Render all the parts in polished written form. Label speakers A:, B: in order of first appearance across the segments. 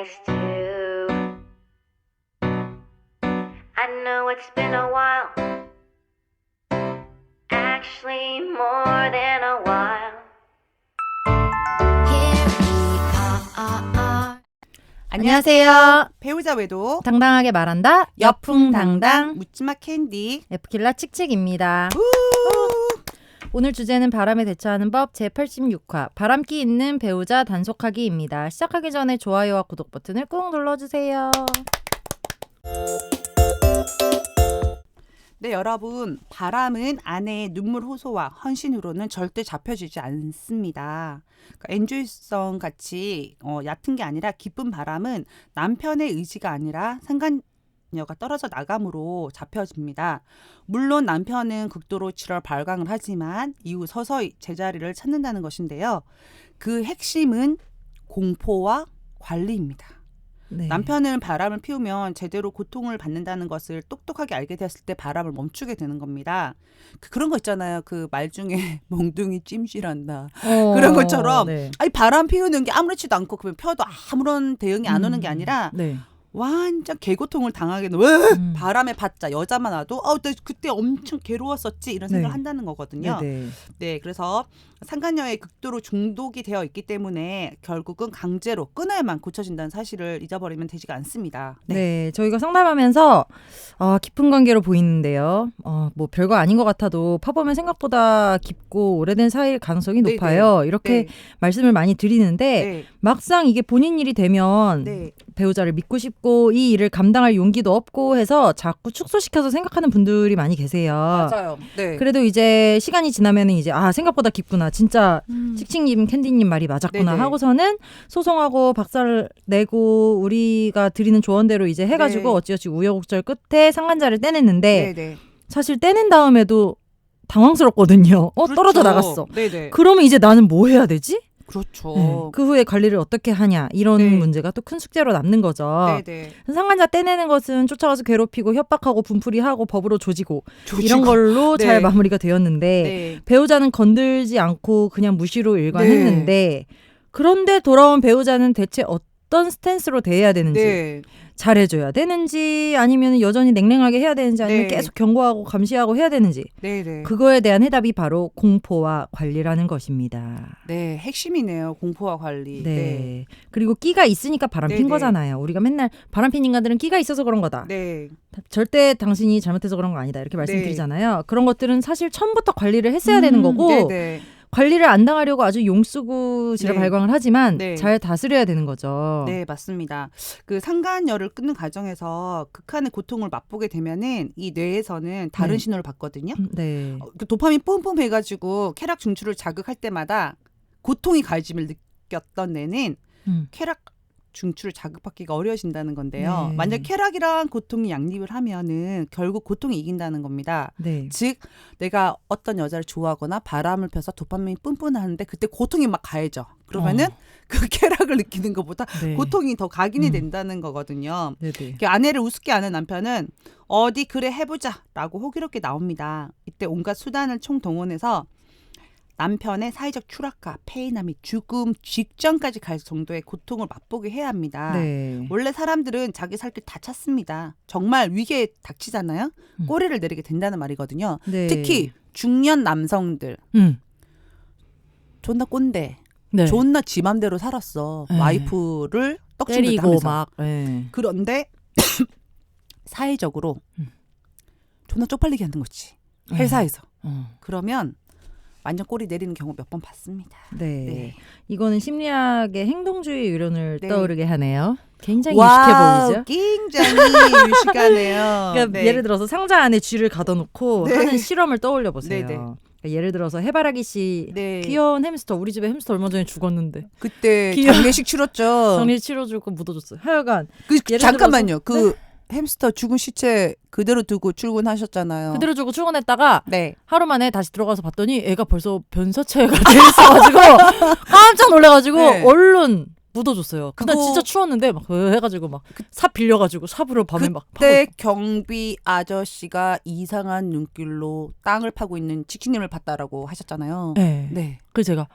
A: nice too. I know it's been a while, actually more than a while. Here we are.
B: 안녕하세요.
C: 배우자 외도
B: 당당하게 말한다. 여풍당당
C: 묻지마 캔디.
B: F킬러 칙칙입니다. 오늘 주제는 바람에 대처하는 법 제86화 바람기 있는 배우자 단속하기입니다. 시작하기 전에 좋아요와 구독 버튼을 꾹 눌러주세요.
C: 네, 여러분, 바람은 아내의 눈물 호소와 헌신으로는 절대 잡혀주지 않습니다. 그러니까 엔조이성 같이 얕은 게 아니라 기쁜 바람은 남편의 의지가 아니라 상간녀가 떨어져 나감으로 잡혀집니다. 물론 남편은 극도로 7월 발광을 하지만 이후 서서히 제자리를 찾는다는 것인데요. 그 핵심은 공포와 관리입니다.
B: 네.
C: 남편은 바람을 피우면 제대로 고통을 받는다는 것을 똑똑하게 알게 되었을 때 바람을 멈추게 되는 겁니다. 그런 거 있잖아요. 그 말 중에 몽둥이 찜질한다. 그런 것처럼
B: 네.
C: 아니 바람 피우는 게 아무렇지도 않고 그러면 펴도 아무런 대응이 안 오는 게 아니라
B: 네.
C: 완전 개고통을 당하게 왜 바람에 받자 여자만 와도 나 그때 엄청 괴로웠었지 이런 생각을
B: 네.
C: 한다는 거거든요.
B: 네.
C: 네, 그래서 상간녀에 극도로 중독이 되어 있기 때문에 결국은 강제로 끊어야만 고쳐진다는 사실을 잊어버리면 되지가 않습니다.
B: 네, 저희가 상담하면서 깊은 관계로 보이는데요. 뭐 별거 아닌 것 같아도 파보면 생각보다 깊고 오래된 사이일 가능성이
C: 네,
B: 높아요. 이렇게
C: 네.
B: 말씀을 많이 드리는데
C: 네,
B: 막상 이게 본인 일이 되면
C: 네,
B: 배우자를 믿고 싶고 이 일을 감당할 용기도 없고 해서 자꾸 축소시켜서 생각하는 분들이 많이 계세요.
C: 맞아요. 네,
B: 그래도 이제 시간이 지나면은 이제 생각보다 깊구나. 진짜 칙칙님, 캔디님 말이 맞았구나
C: 네네.
B: 하고서는 소송하고 박살 내고 우리가 드리는 조언대로 이제 해가지고
C: 네.
B: 어찌어찌 우여곡절 끝에 상간자를 떼냈는데
C: 네, 네.
B: 사실 떼낸 다음에도 당황스럽거든요.
C: 그렇죠.
B: 떨어져 나갔어.
C: 네, 네.
B: 그러면 이제 나는 뭐 해야 되지?
C: 그렇죠.
B: 네. 그 후에 관리를 어떻게 하냐 이런
C: 네.
B: 문제가 또 큰 숙제로 남는 거죠.
C: 네, 네.
B: 상간자 떼내는 것은 쫓아가서 괴롭히고 협박하고 분풀이하고 법으로 조지고
C: 조지고.
B: 이런 걸로
C: 네.
B: 잘 마무리가 되었는데
C: 네.
B: 배우자는 건들지 않고 그냥 무시로 일관했는데 그런데 돌아온 배우자는 대체 어떤 스탠스로 대해야 되는지
C: 네.
B: 잘해줘야 되는지 아니면 여전히 냉랭하게 해야 되는지 아니면
C: 네.
B: 계속 경고하고 감시하고 해야 되는지
C: 네, 네.
B: 그거에 대한 해답이 바로 공포와 관리라는 것입니다.
C: 네, 핵심이네요. 공포와 관리.
B: 네. 그리고 끼가 있으니까 바람 핀
C: 네네.
B: 거잖아요. 우리가 맨날 바람 핀 인간들은 끼가 있어서 그런 거다.
C: 네.
B: 절대 당신이 잘못해서 그런 거 아니다. 이렇게 말씀드리잖아요. 그런 것들은 사실 처음부터 관리를 했어야 되는 거고
C: 네, 네.
B: 관리를 안 당하려고 아주 용수구지를
C: 네.
B: 발광을 하지만
C: 네.
B: 잘 다스려야 되는 거죠.
C: 네, 맞습니다. 그 상간녀를 끊는 과정에서 극한의 고통을 맛보게 되면은 이 뇌에서는 다른
B: 네.
C: 신호를 받거든요.
B: 네.
C: 그 도파민 뿜뿜 해가지고 쾌락 중추를 자극할 때마다 고통이 가해짐을 느꼈던 뇌는
B: 음.
C: 쾌락 중추를 자극받기가 어려워진다는 건데요.
B: 네.
C: 만약 쾌락이랑 고통이 양립을 하면은 결국 고통이 이긴다는 겁니다.
B: 네.
C: 즉 내가 어떤 여자를 좋아하거나 바람을 펴서 도파민이 뿜뿜하는데 그때 고통이 막 가해져. 그러면은 그 쾌락을 느끼는 것보다
B: 네.
C: 고통이 더 각인이 된다는 거거든요.
B: 네네.
C: 그 아내를 우습게 아는 남편은 어디 그래 해보자라고 호기롭게 나옵니다. 이때 온갖 수단을 총동원해서 남편의 사회적 추락과 폐인화 및 죽음 직전까지 갈 정도의 고통을 맛보게 해야 합니다.
B: 네.
C: 원래 사람들은 자기 살 길 다 찾습니다. 정말 위기에 닥치잖아요. 꼬리를 내리게 된다는 말이거든요.
B: 네.
C: 특히 중년 남성들 존나 꼰대,
B: 네.
C: 존나 지 맘대로 살았어.
B: 네.
C: 와이프를 떡진듯
B: 때리고
C: 하면서.
B: 막. 네.
C: 그런데 사회적으로 존나 쪽팔리게 하는 거지. 회사에서. 그러면 완전 꼬리 내리는 경우 몇 번 봤습니다.
B: 네.
C: 네.
B: 이거는 심리학의 행동주의 이론을
C: 네.
B: 떠오르게 하네요. 굉장히 유식해 보이죠?
C: 굉장히 유식하네요.
B: 그러니까
C: 네.
B: 예를 들어서 상자 안에 쥐를 가둬놓고
C: 네.
B: 하는 실험을 떠올려 보세요.
C: 네, 네.
B: 그러니까 예를 들어서 해바라기 씨
C: 네.
B: 귀여운 햄스터 우리 집에 햄스터 얼마 전에 죽었는데
C: 그때
B: 귀여워.
C: 장례식 치렀죠.
B: 정리 치러주고 묻어줬어요. 하여간
C: 그
B: 예를
C: 잠깐만요.
B: 들어서-
C: 그 햄스터 죽은 시체 그대로 두고 출근하셨잖아요.
B: 그대로 주고 출근했다가
C: 네.
B: 하루 만에 다시 들어가서 봤더니 애가 벌써 변사체가 돼 있어가지고 깜짝 놀래가지고
C: 네.
B: 얼른 묻어줬어요. 그날
C: 그거-
B: 진짜 추웠는데 막 해가지고 막 삽 빌려가지고 삽으로 밤에 막 파고
C: 그때 경비 아저씨가 이상한 눈길로 땅을 파고 있는 직신님을 봤다라고 하셨잖아요.
B: 네.
C: 네.
B: 그래서 제가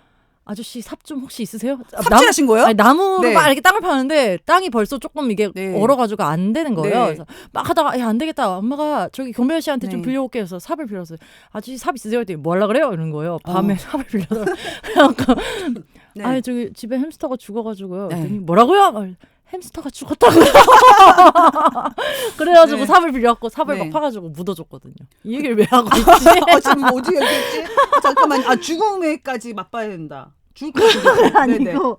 B: 아저씨 삽 좀 혹시 있으세요?
C: 삽질하신 거예요?
B: 아니, 나무로
C: 네.
B: 막 이렇게 땅을 파는데 땅이 벌써 조금 이게
C: 네.
B: 얼어가지고 안 되는 거예요.
C: 네.
B: 그래서 막 하다가 야, 안 되겠다. 엄마가 저기 경배 씨한테 좀
C: 네.
B: 빌려올게 해서 삽을 빌렸어요. 아저씨 삽 있으세요? 했더니 뭐 하려고 그래요? 이러는 거예요. 밤에 삽을 빌려서. 그래갖고
C: 네.
B: 아니 저기 집에 햄스터가 죽어가지고요.
C: 네.
B: 그랬더니 뭐라고요? 막 햄스터가 죽었다고요. 그래가지고
C: 네.
B: 삽을 빌려갖고 삽을
C: 네.
B: 막 파가지고 묻어줬거든요. 이 얘기를 왜 하고 있지?
C: 지금 어디 얘기했지? 잠깐만. 죽음에까지 맛봐야 된다. 죽을 것 같은데.
B: 아니고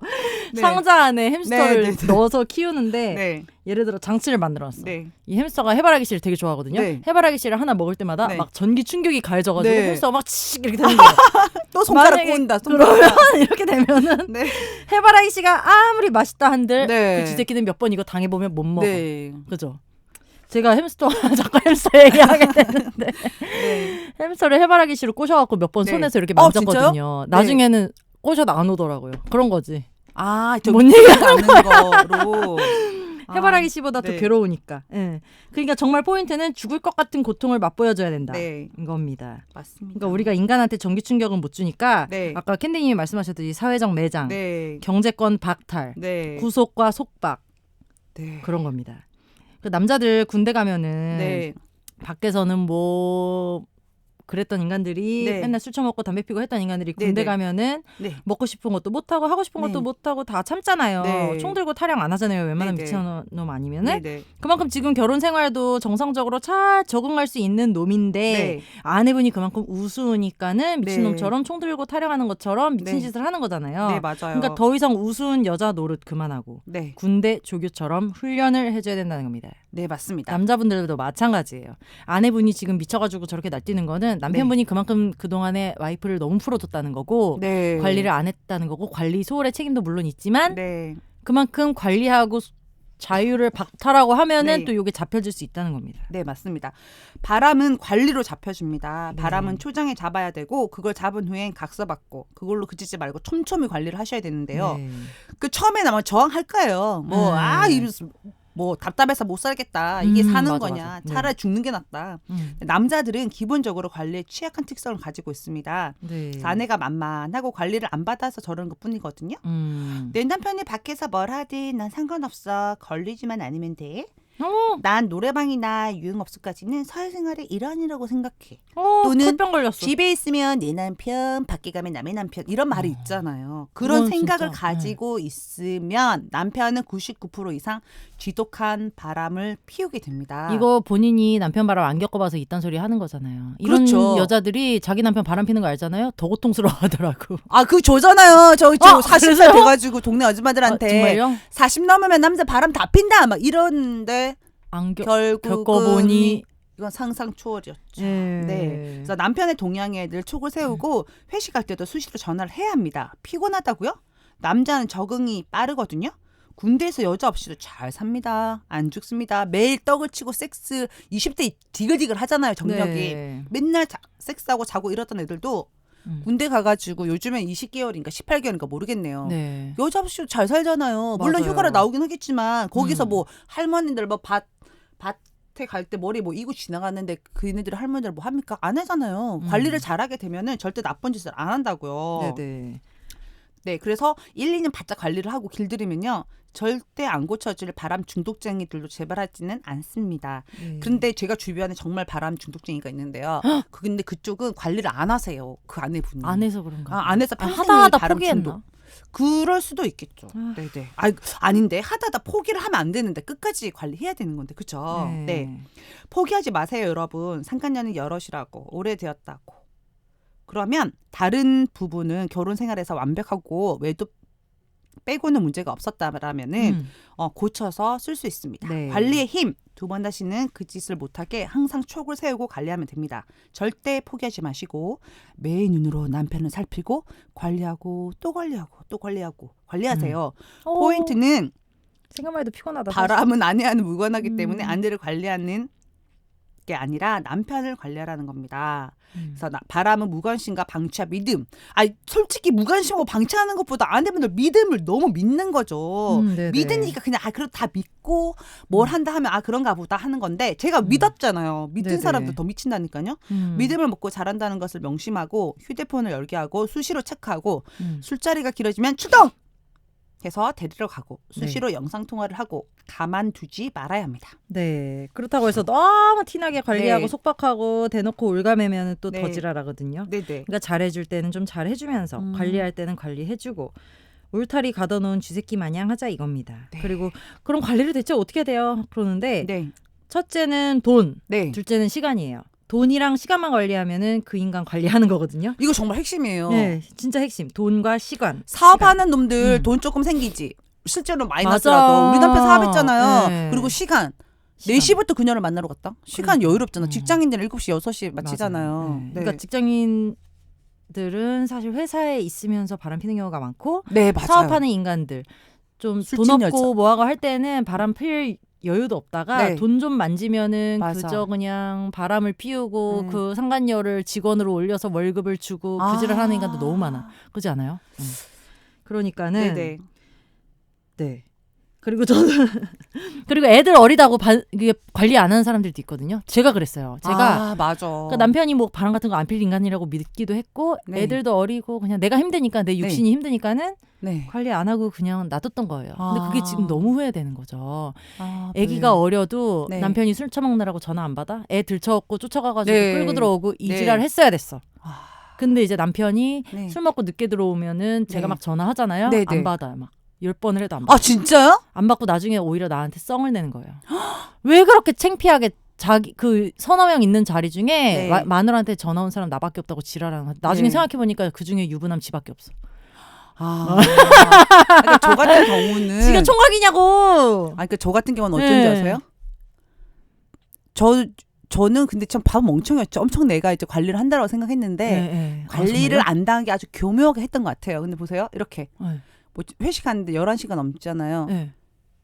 C: 네.
B: 상자 안에 햄스터를
C: 네, 네, 네.
B: 넣어서 키우는데
C: 네.
B: 예를 들어 장치를 만들어놨어.
C: 네.
B: 이 햄스터가 해바라기 씨를 되게 좋아하거든요.
C: 네.
B: 해바라기 씨를 하나 먹을 때마다
C: 네.
B: 막 전기 충격이 가해져가지고
C: 네.
B: 햄스터가 막 치익 이렇게 되는 거예요.
C: 또 손가락
B: 만약에
C: 꼬은다.
B: 그러면 이렇게 되면은
C: 네.
B: 해바라기 씨가 아무리 맛있다 한들
C: 네.
B: 그 쥐새끼는 몇 번 이거 당해보면 못 먹어.
C: 네.
B: 그죠? 제가 햄스터 자꾸 햄스터 얘기하게 되는데
C: 네.
B: 햄스터를 해바라기 씨로 꼬셔갖고 몇 번
C: 네.
B: 손에서 이렇게
C: 진짜요?
B: 만졌거든요. 나중에는 꼬셔도 안 오더라고요. 그런 거지.
C: 저
B: 뭔
C: 얘기하지 않는 거로.
B: 해바라기 씨보다 더
C: 네.
B: 괴로우니까. 예. 그러니까 정말 포인트는 죽을 것 같은 고통을 맛보여줘야 된다.
C: 네.
B: 이겁니다.
C: 맞습니다.
B: 그러니까 우리가 인간한테 전기 충격은 못 주니까
C: 네.
B: 아까 캔디님이 말씀하셨듯이 사회적 매장,
C: 네.
B: 경제권 박탈,
C: 네.
B: 구속과 속박
C: 네.
B: 그런 겁니다. 그 남자들 군대 가면은
C: 네.
B: 밖에서는 뭐 그랬던 인간들이
C: 네.
B: 맨날 술 처먹고 담배 피고 했던 인간들이 군대
C: 네, 네.
B: 가면은
C: 네.
B: 먹고 싶은 것도 못하고 하고 싶은 것도
C: 네.
B: 못하고 다 참잖아요.
C: 네.
B: 총 들고 타령 안 하잖아요. 웬만한
C: 네, 네.
B: 미친놈 아니면은.
C: 네. 네.
B: 그만큼 지금 결혼 생활도 정상적으로 잘 적응할 수 있는 놈인데
C: 네.
B: 아내분이 그만큼 우스우니까는 미친놈처럼 총 들고 타령하는 것처럼 미친
C: 네.
B: 짓을 하는 거잖아요.
C: 네, 맞아요.
B: 그러니까 더 이상 우스운 여자 노릇 그만하고
C: 네.
B: 군대 조교처럼 훈련을 해줘야 된다는 겁니다.
C: 네, 맞습니다.
B: 남자분들도 마찬가지예요. 아내분이 지금 미쳐가지고 저렇게 날뛰는 거는 남편분이 그만큼 그동안에 와이프를 너무 풀어줬다는 거고
C: 네.
B: 관리를 안 했다는 거고 관리 소홀의 책임도 물론 있지만
C: 네.
B: 그만큼 관리하고 자유를 박탈하고 하면은
C: 네.
B: 또 이게 잡혀질 수 있다는 겁니다.
C: 네, 맞습니다. 바람은 관리로 잡혀줍니다.
B: 네.
C: 바람은 초장에 잡아야 되고 그걸 잡은 후엔 각서받고 그걸로 그치지 말고 촘촘히 관리를 하셔야 되는데요.
B: 네.
C: 그 처음엔 아마 저항할 거예요. 뭐 답답해서 못 살겠다. 이게 사는
B: 맞아,
C: 거냐.
B: 맞아.
C: 차라리 죽는 게 낫다. 남자들은 기본적으로 관리에 취약한 특성을 가지고 있습니다.
B: 네.
C: 그래서 아내가 만만하고 관리를 안 받아서 저러는 것뿐이거든요. 내 남편이 밖에서 뭘 하든 난 상관없어. 걸리지만 않으면 돼. 난 노래방이나 유흥업소까지는 사회생활의 일환이라고 생각해. 또는
B: 쿨병 걸렸어.
C: 집에 있으면 내 남편, 밖에 가면 남의 남편 이런 말이 있잖아요. 그런
B: 그건
C: 생각을
B: 진짜,
C: 가지고 있으면 남편은 99% 이상 쥐독한 바람을 피우게 됩니다.
B: 이거 본인이 남편 바람 안 겪어봐서 이딴 소리 하는 거잖아요. 이런
C: 그렇죠.
B: 여자들이 자기 남편 바람 피는 거 알잖아요. 더 고통스러워하더라고.
C: 그 조잖아요. 저 40살
B: 그래서요?
C: 돼가지고 동네 아줌마들한테
B: 정말요?
C: 40 넘으면 남자 바람 다 핀다 막 이러는데
B: 안
C: 결국은
B: 겪어보니
C: 이건 상상 초월이었죠.
B: 네.
C: 네. 그래서 남편의 동향에 늘 촉을 세우고 회식할 때도 수시로 전화를 해야 합니다. 피곤하다고요? 남자는 적응이 빠르거든요. 군대에서 여자 없이도 잘 삽니다. 안 죽습니다. 매일 떡을 치고 섹스 20대 디글디글 하잖아요. 정력이.
B: 네.
C: 맨날 섹스하고 자고 이러던 애들도 군대 가가지고 요즘엔 20개월인가 18개월인가 모르겠네요.
B: 네.
C: 여자 없이도 잘 살잖아요. 물론
B: 맞아요.
C: 휴가를 나오긴 하겠지만 거기서 뭐 할머니들 뭐 밭에 갈 때 머리 뭐 이고 지나갔는데 그네들 할머니들 뭐 합니까? 안 하잖아요. 관리를 잘하게 되면은 절대 나쁜 짓을 안 한다고요.
B: 네네.
C: 네, 그래서 1, 2년 바짝 관리를 하고 길들이면요. 절대 안 고쳐질 바람 중독쟁이들도 재발하지는 않습니다. 그런데 제가 주변에 정말 바람 중독쟁이가 있는데요. 근데 그쪽은 관리를 안 하세요. 그 아내분이.
B: 안 해서 그런가?
C: 안 해서 평생을
B: 하다
C: 바람
B: 포기했나?
C: 중독. 그럴 수도 있겠죠. 네네. 아닌데 하다가 포기를 하면 안 되는데 끝까지 관리해야 되는 건데 그렇죠. 네. 포기하지 마세요, 여러분. 상간녀는 여럿이라고 오래되었다고. 그러면 다른 부분은 결혼 생활에서 완벽하고 외도 빼고는 문제가 없었다라면은 고쳐서 쓸 수 있습니다.
B: 네.
C: 관리의 힘. 두 번 다시는 그 짓을 못하게 항상 촉을 세우고 관리하면 됩니다. 절대 포기하지 마시고 매의 눈으로 남편을 살피고 관리하고 또 관리하고 또 관리하고 관리하세요. 포인트는
B: 생각만 해도 피곤하다.
C: 바람은 아내와는 무관하기 때문에 아내를 관리하는 게 아니라 남편을 관리하라는 겁니다. 그래서 바람은 무관심과 방치와 믿음. 솔직히 무관심하고 방치하는 것보다 아내분들 믿음을 너무 믿는 거죠.
B: 네네.
C: 믿으니까 그냥 그래도 다 믿고 뭘 한다 하면 그런가 보다 하는 건데 제가 믿었잖아요. 믿은
B: 네네.
C: 사람들 더 미친다니까요. 믿음을 먹고 잘한다는 것을 명심하고 휴대폰을 열게 하고 수시로 체크하고 술자리가 길어지면 출동! 해서 데리러 가고 수시로 영상통화를 하고 가만두지 말아야 합니다.
B: 네. 그렇다고 해서 너무 티나게 관리하고
C: 네.
B: 속박하고 대놓고 올가매면 또 더
C: 네.
B: 지랄하거든요.
C: 네네.
B: 그러니까 잘해줄 때는 좀 잘해주면서 관리할 때는 관리해주고 울타리 가둬놓은 쥐새끼 마냥 하자 이겁니다.
C: 네.
B: 그리고 그럼 관리를 대체 어떻게 해야 돼요? 그러는데
C: 네.
B: 첫째는 돈,
C: 네.
B: 둘째는 시간이에요. 돈이랑 시간만 관리하면은 그 인간 관리하는 거거든요.
C: 이거 정말 핵심이에요.
B: 네, 진짜 핵심. 돈과 시간.
C: 사업하는 놈들
B: 음.
C: 돈 조금 생기지. 실제로
B: 맞아.
C: 마이너스라도 우리 남편 사업했잖아요.
B: 네.
C: 그리고 시간.
B: 시간.
C: 4시부터 그녀를 만나러 갔다. 시간 여유롭잖아.
B: 음.
C: 직장인들은 7시, 6시 마치잖아요.
B: 맞아요. 네.
C: 네.
B: 그러니까 직장인들은 사실 회사에 있으면서 바람 피는 경우가 많고
C: 네, 맞아요.
B: 사업하는 인간들 좀 돈
C: 술집
B: 없고
C: 여자.
B: 뭐하고 할 때는 바람 필 여유도 없다가
C: 네.
B: 돈 좀 만지면은
C: 맞아.
B: 그저 그냥 바람을 피우고 그 상간녀를 직원으로 올려서 월급을 주고 그지를 하는 인간도 너무 많아. 그렇지 않아요? 그러니까는
C: 네네.
B: 네. 그리고 저는 그리고 애들 어리다고 이게 관리 안 하는 사람들도 있거든요. 제가 그랬어요. 제가
C: 맞아.
B: 그러니까 남편이 뭐 바람 같은 거 안 필 인간이라고 믿기도 했고
C: 네.
B: 애들도 어리고 그냥 내가 힘드니까 내 육신이 힘드니까는
C: 네.
B: 관리 안 하고 그냥 놔뒀던 거예요. 근데 그게 지금 너무 후회되는 거죠. 애기가
C: 네.
B: 어려도
C: 네.
B: 남편이 술 처먹느라고 전화 안 받아? 애 들쳐갖고 쫓아가가지고
C: 네.
B: 끌고 들어오고 이
C: 네.
B: 지랄을 했어야 됐어. 근데 이제 남편이
C: 네.
B: 술 먹고 늦게 들어오면은 제가
C: 네.
B: 막 전화하잖아요.
C: 네,
B: 안
C: 네.
B: 받아요. 막 10번을 해도 안 받아.
C: 진짜요?
B: 안 받고 나중에 오히려 나한테 썽을 내는 거예요. 왜 그렇게 창피하게 자기 그 서너 명 있는 자리 중에
C: 네.
B: 마누라한테 전화 온 사람 나밖에 없다고 지랄하는 거. 나중에
C: 네.
B: 생각해보니까 그 중에 유부남 지밖에 없어.
C: 그러니까 저 같은 경우는
B: 지가 총각이냐고.
C: 그러니까 저 같은 경우는 어쩐지
B: 네.
C: 아세요? 저는 근데 참 바보 멍청이었죠. 엄청 내가 이제 관리를 한다고 생각했는데
B: 네.
C: 관리를 안 당하게 아주 교묘하게 했던 것 같아요. 근데 보세요. 이렇게
B: 네.
C: 뭐 회식하는데 11시가 넘잖아요.
B: 네.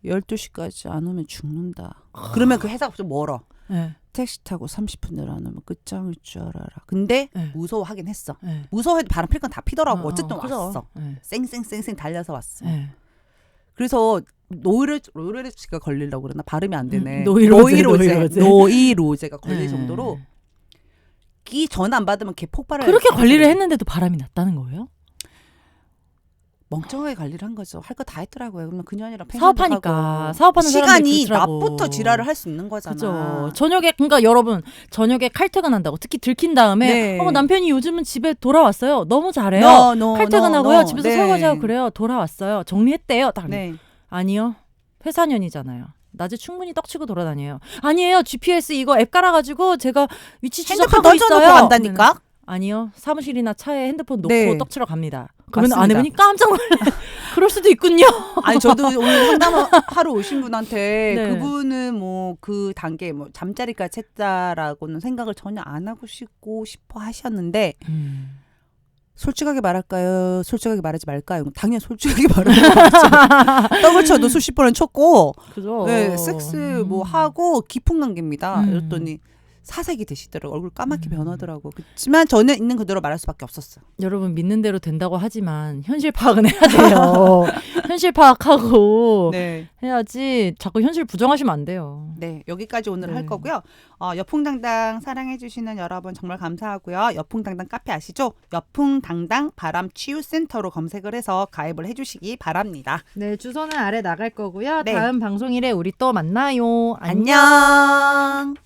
C: 12시까지 안 오면 죽는다. 그러면 그 회사가 좀 멀어.
B: 네.
C: 택시 타고 30분 내로 안 오면 끝장일 줄 알아라. 근데
B: 네.
C: 무서워하긴 했어.
B: 네.
C: 무서워해도 바람 필 건 다 피더라고. 어쨌든
B: 그죠.
C: 왔어.
B: 네.
C: 쌩쌩쌩쌩 달려서 왔어.
B: 네.
C: 그래서 노이로제가 걸리려고 그러나 발음이 안 되네.
B: 노이로제.
C: 노이로제가 걸릴
B: 네.
C: 정도로 이 전화 안 받으면 걔 폭발을
B: 그렇게 관리를 했는데도 바람이 났다는 거예요?
C: 멍청하게 관리를 한 거죠. 할 거 다 했더라고요. 그러면 그년이랑
B: 사업하니까 사업하는 사람들이
C: 시간이
B: 그렇더라고.
C: 낮부터 지랄을 할 수 있는 거잖아.
B: 그죠. 저녁에 그러니까 여러분 저녁에 칼퇴근한다고 특히 들킨 다음에
C: 네.
B: 남편이 요즘은 집에 돌아왔어요. 너무 잘해요. 칼퇴근하고요.
C: no.
B: 집에서
C: 네.
B: 설거지하고 그래요. 돌아왔어요. 정리했대요. 딱.
C: 네.
B: 아니요. 회사년이잖아요. 낮에 충분히 떡치고 돌아다녀요. 아니에요. GPS 이거 앱 깔아가지고 제가 위치
C: 핸드폰
B: 추적하고 있어요.
C: 던져놓고 간다니까.
B: 아니요. 사무실이나 차에 핸드폰 놓고
C: 네.
B: 떡치러 갑니다. 그러면
C: 맞습니다.
B: 아내분이 깜짝 놀래. 그럴 수도 있군요.
C: 아니 저도 오늘 상담하러 오신 분한테
B: 네.
C: 그분은 뭐 그 단계 뭐 잠자리까지 했다라고는 생각을 전혀 안 하고 싶어 하셨는데 솔직하게 말할까요? 솔직하게 말하지 말까요? 당연히 솔직하게 말하는 거죠. 떡을 쳐도 수십 번은 쳤고,
B: 그죠.
C: 네, 섹스 뭐 하고 깊은 관계입니다. 이랬더니 사색이 되시더라고. 얼굴 까맣게 변하더라고. 그렇지만 저는 있는 그대로 말할 수밖에 없었어요.
B: 여러분 믿는 대로 된다고 하지만 현실 파악은 해야 돼요. 현실 파악하고
C: 네.
B: 해야지 자꾸 현실 부정하시면 안 돼요.
C: 네, 여기까지 오늘
B: 네.
C: 할 거고요. 여풍당당 사랑해주시는 여러분 정말 감사하고요. 여풍당당 카페 아시죠? 여풍당당 바람치유센터로 검색을 해서 가입을 해주시기 바랍니다.
B: 네, 주소는 아래 나갈 거고요.
C: 네.
B: 다음 방송일에 우리 또 만나요.
C: 안녕.